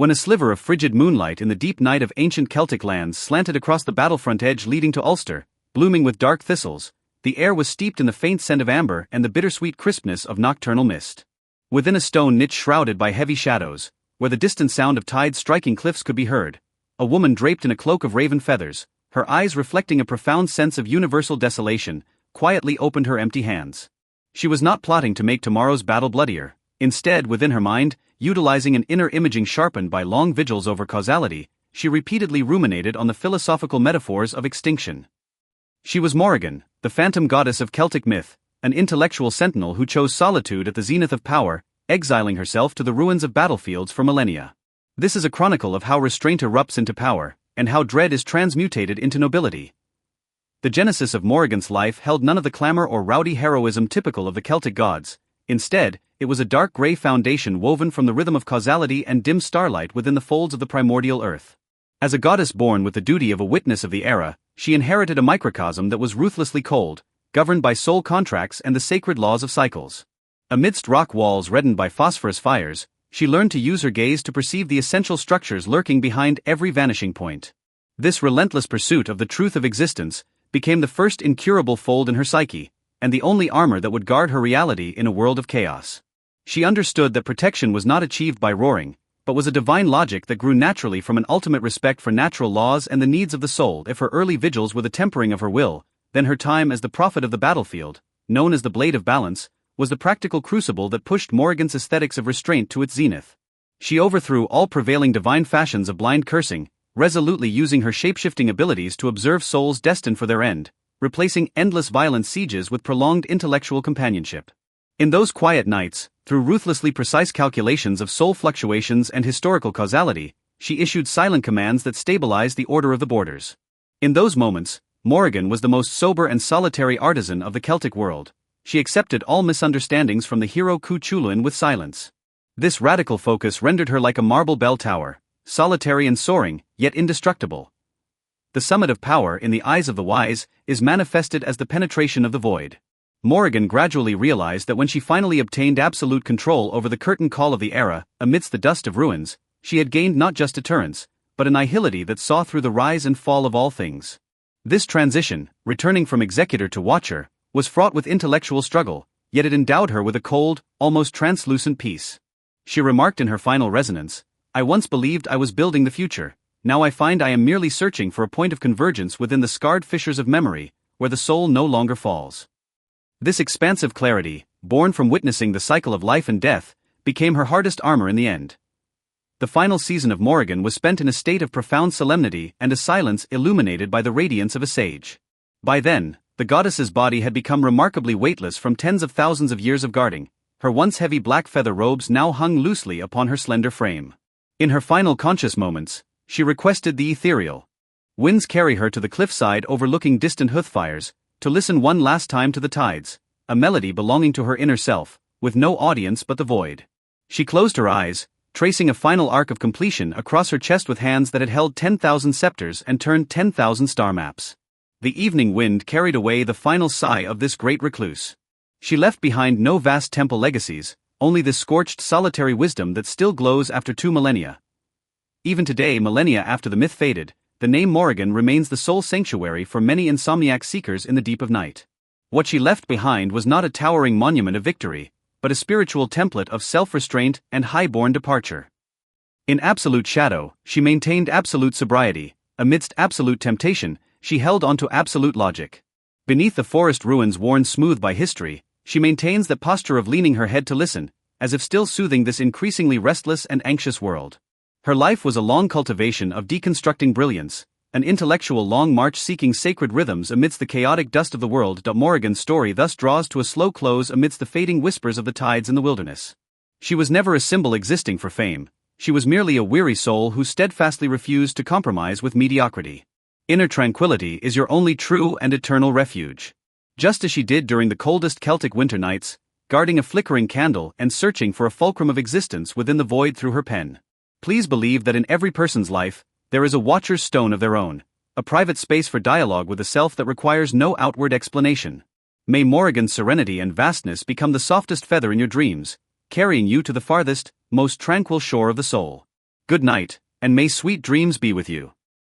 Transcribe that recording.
When a sliver of frigid moonlight in the deep night of ancient Celtic lands slanted across the battlefront edge leading to Ulster, blooming with dark thistles, the air was steeped in the faint scent of amber and the bittersweet crispness of nocturnal mist. Within a stone niche shrouded by heavy shadows, where the distant sound of tides striking cliffs could be heard, a woman draped in a cloak of raven feathers, her eyes reflecting a profound sense of universal desolation, quietly opened her empty hands. She was not plotting to make tomorrow's battle bloodier. Instead, within her mind, utilizing an inner imaging sharpened by long vigils over causality, she repeatedly ruminated on the philosophical metaphors of extinction. She was Morrigan, the phantom goddess of Celtic myth, an intellectual sentinel who chose solitude at the zenith of power, exiling herself to the ruins of battlefields for millennia. This is a chronicle of how restraint erupts into power, and how dread is transmutated into nobility. The genesis of Morrigan's life held none of the clamor or rowdy heroism typical of the Celtic gods. Instead, it was a dark grey foundation woven from the rhythm of causality and dim starlight within the folds of the primordial earth. As a goddess born with the duty of a witness of the era, she inherited a microcosm that was ruthlessly cold, governed by soul contracts and the sacred laws of cycles. Amidst rock walls reddened by phosphorus fires, she learned to use her gaze to perceive the essential structures lurking behind every vanishing point. This relentless pursuit of the truth of existence became the first incurable fold in her psyche, and the only armor that would guard her reality in a world of chaos. She understood that protection was not achieved by roaring, but was a divine logic that grew naturally from an ultimate respect for natural laws and the needs of the soul. If her early vigils were the tempering of her will, then her time as the prophet of the battlefield, known as the Blade of Balance, was the practical crucible that pushed Morrigan's aesthetics of restraint to its zenith. She overthrew all prevailing divine fashions of blind cursing, resolutely using her shapeshifting abilities to observe souls destined for their end, replacing endless violent sieges with prolonged intellectual companionship. In those quiet nights, through ruthlessly precise calculations of soul fluctuations and historical causality, she issued silent commands that stabilized the order of the borders. In those moments, Morrigan was the most sober and solitary artisan of the Celtic world. She accepted all misunderstandings from the hero Cuchulainn with silence. This radical focus rendered her like a marble bell tower, solitary and soaring, yet indestructible. The summit of power in the eyes of the wise is manifested as the penetration of the void. Morrigan gradually realized that when she finally obtained absolute control over the curtain call of the era, amidst the dust of ruins, she had gained not just deterrence, but a nihility that saw through the rise and fall of all things. This transition, returning from executor to watcher, was fraught with intellectual struggle, yet it endowed her with a cold, almost translucent peace. She remarked in her final resonance, "I once believed I was building the future, now I find I am merely searching for a point of convergence within the scarred fissures of memory, where the soul no longer falls." This expansive clarity, born from witnessing the cycle of life and death, became her hardest armor in the end. The final season of Morrigan was spent in a state of profound solemnity and a silence illuminated by the radiance of a sage. By then, the goddess's body had become remarkably weightless from tens of thousands of years of guarding. Her once heavy black feather robes now hung loosely upon her slender frame. In her final conscious moments, she requested the ethereal winds carry her to the cliffside overlooking distant heathfires, to listen one last time to the tides, a melody belonging to her inner self, with no audience but the void. She closed her eyes, tracing a final arc of completion across her chest with hands that had held 10,000 scepters and turned 10,000 star maps. The evening wind carried away the final sigh of this great recluse. She left behind no vast temple legacies, only this scorched solitary wisdom that still glows after 2 millennia. Even today, millennia after the myth faded, the name Morrigan remains the sole sanctuary for many insomniac seekers in the deep of night. What she left behind was not a towering monument of victory, but a spiritual template of self-restraint and high-born departure. In absolute shadow, she maintained absolute sobriety. Amidst absolute temptation, she held on to absolute logic. Beneath the forest ruins worn smooth by history, she maintains that posture of leaning her head to listen, as if still soothing this increasingly restless and anxious world. Her life was a long cultivation of deconstructing brilliance, an intellectual long march seeking sacred rhythms amidst the chaotic dust of the world. Morrigan's story thus draws to a slow close amidst the fading whispers of the tides in the wilderness. She was never a symbol existing for fame. She was merely a weary soul who steadfastly refused to compromise with mediocrity. Inner tranquility is your only true and eternal refuge. Just as she did during the coldest Celtic winter nights, guarding a flickering candle and searching for a fulcrum of existence within the void through her pen. Please believe that in every person's life, there is a watcher's stone of their own, a private space for dialogue with the self that requires no outward explanation. May Morrigan's serenity and vastness become the softest feather in your dreams, carrying you to the farthest, most tranquil shore of the soul. Good night, and may sweet dreams be with you.